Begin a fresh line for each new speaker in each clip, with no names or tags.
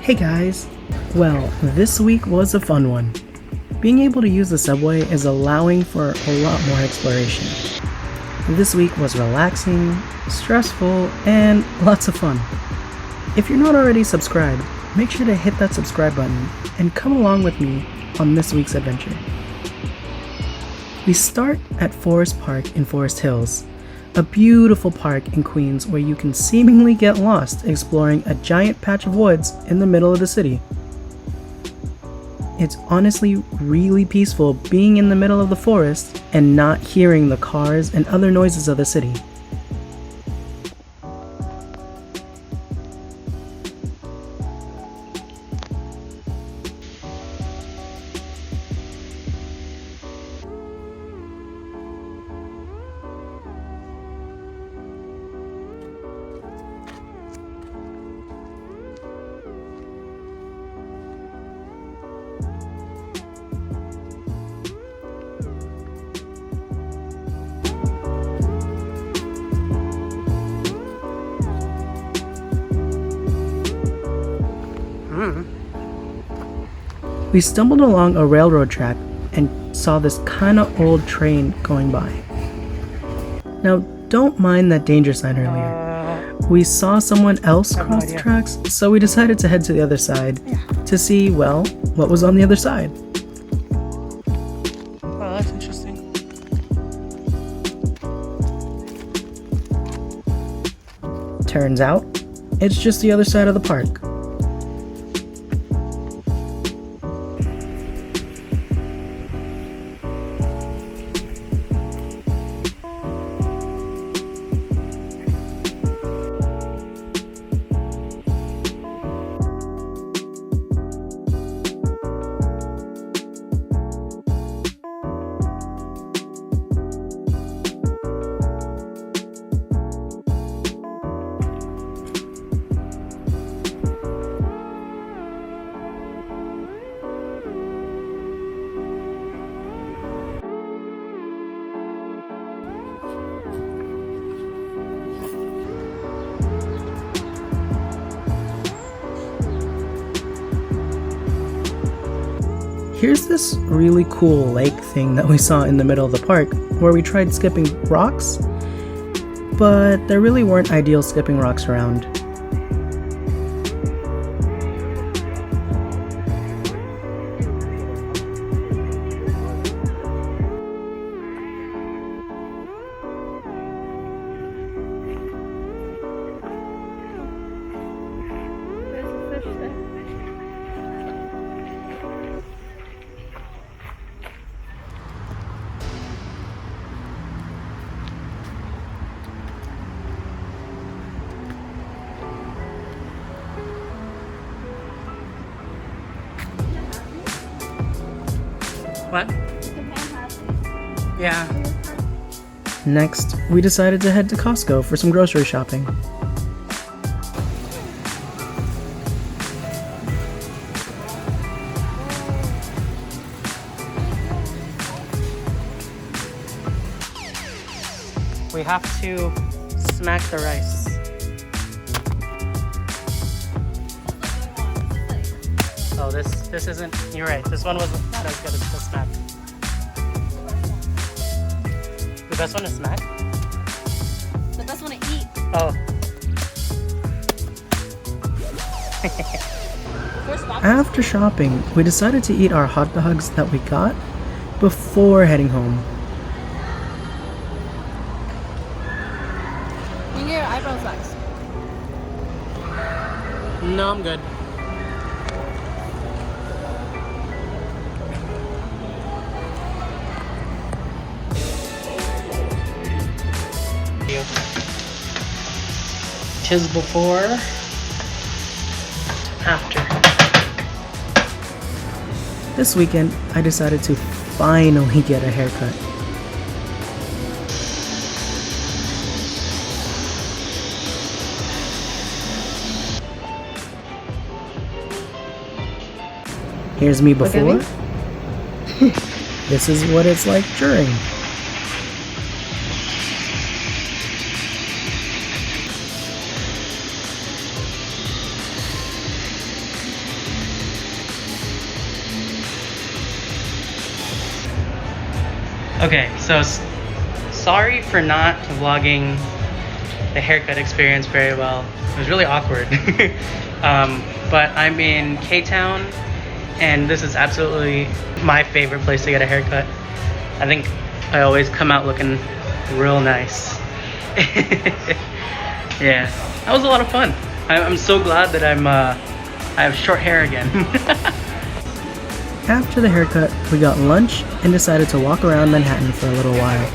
Hey guys! Well, this week was a fun one. Being able to use the subway is allowing for a lot more exploration. This week was relaxing, stressful, and lots of fun. If you're not already subscribed, make sure to hit that subscribe button and come along with me on this week's adventure. We start at Forest Park in Forest Hills, a beautiful park in Queens where you can seemingly get lost exploring a giant patch of woods in the middle of the city. It's honestly really peaceful being in the middle of the forest and not hearing the cars and other noises of the city. We stumbled along a railroad track and saw this kinda old train going by. Now, don't mind that danger sign earlier. We saw someone else cross the tracks, so we decided to head to the other side to see, well, what was on the other side.
Oh, that's interesting.
Turns out, it's just the other side of the park. Here's this really cool lake thing that we saw in the middle of the park where we tried skipping rocks, but there really weren't ideal skipping rocks around.
What? Yeah.
Next, we decided to head to Costco for some grocery shopping.
We have to smack the rice. Oh, this isn't. You're right. This one wasn't as good as the smack. The best one is smack.
The best one to eat.
Oh.
After shopping, we decided to eat our hot dogs that we got before heading home.
You can get your eyebrows waxed.
No, I'm good. Tis before, after.
This weekend, I decided to finally get a haircut. Here's me before. This is what it's like during.
Okay, so sorry for not vlogging the haircut experience very well. It was really awkward. But I'm in K-Town, and this is absolutely my favorite place to get a haircut. I think I always come out looking real nice. Yeah, that was a lot of fun. I'm so glad that I have short hair again.
After the haircut, we got lunch and decided to walk around Manhattan for a little while.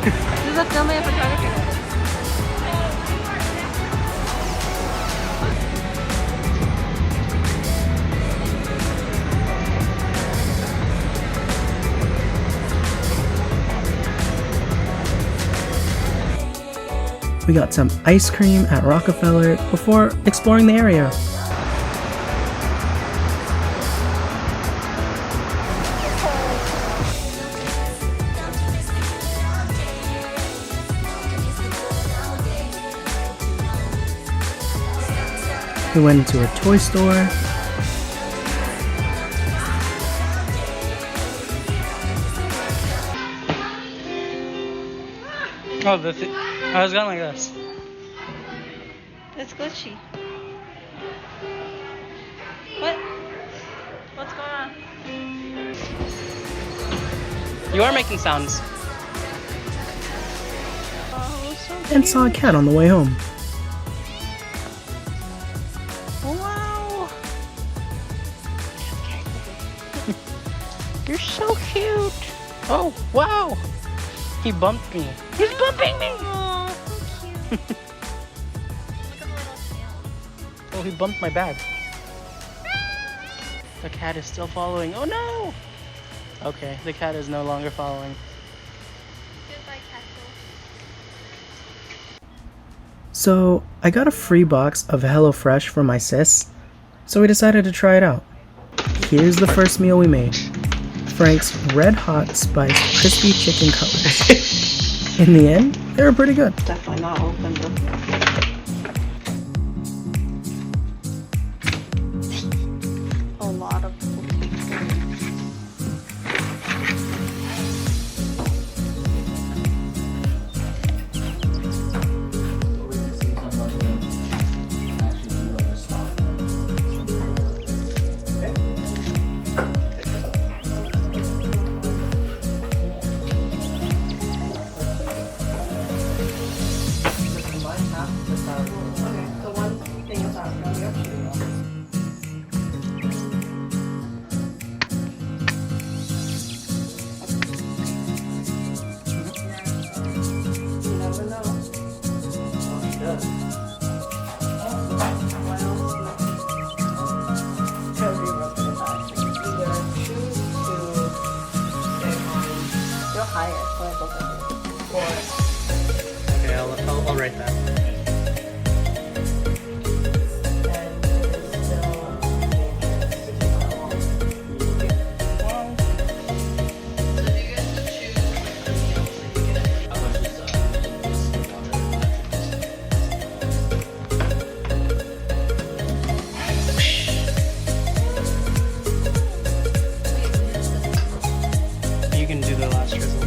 This is a filming and photography.
We got some ice cream at Rockefeller before exploring the area. We went into a toy store.
Oh, I was going like this.
It's glitchy. What? What's going on?
You are making sounds.
Oh, so
And saw a cat on the way home.
Wow. You're so cute. Oh, wow. He bumped me. He's bumping me.
Oh, so cute. Look at the little tail.
Oh, he bumped my bag. The cat is still following. Oh no. Okay, the cat is no longer following.
Goodbye, Castle.
So I got a free box of HelloFresh for my sis, so we decided to try it out. Here's the first meal we made. Frank's red hot spiced crispy chicken cutlets. In the end, they were pretty good.
Definitely not open though.
A lot of
The one thing is out from the You never know. You'll hire for both of you.
Okay, I'll write that. You can do the last drizzle.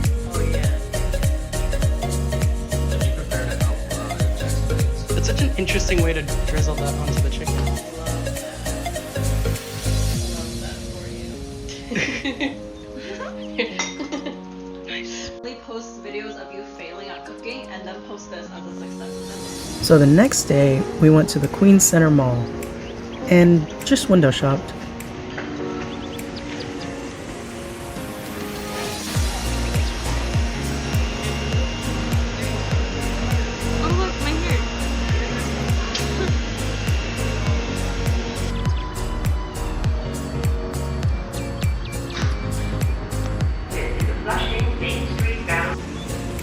It's such an interesting way to drizzle that onto the chicken.
Only post videos of you failing at cooking and then post this as a success.
So the next day, we went to the Queens Center Mall and just window shopped.
Oh look, my hair.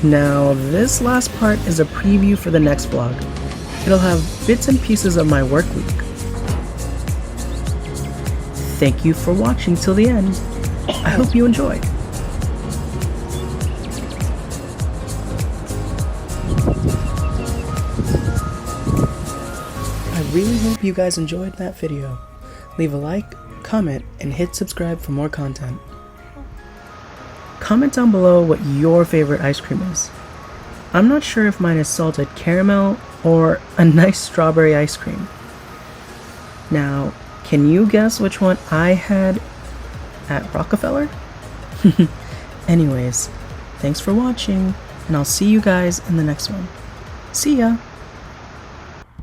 Now, this last part is a preview for the next vlog. It'll have bits and pieces of my work week. Thank you for watching till the end. I hope you enjoyed. I really hope you guys enjoyed that video. Leave a like, comment, and hit subscribe for more content. Comment down below what your favorite ice cream is. I'm not sure if mine is salted caramel or a nice strawberry ice cream. Now, can you guess which one I had at Rockefeller? Anyways, thanks for watching, and I'll see you guys in the next one. See ya!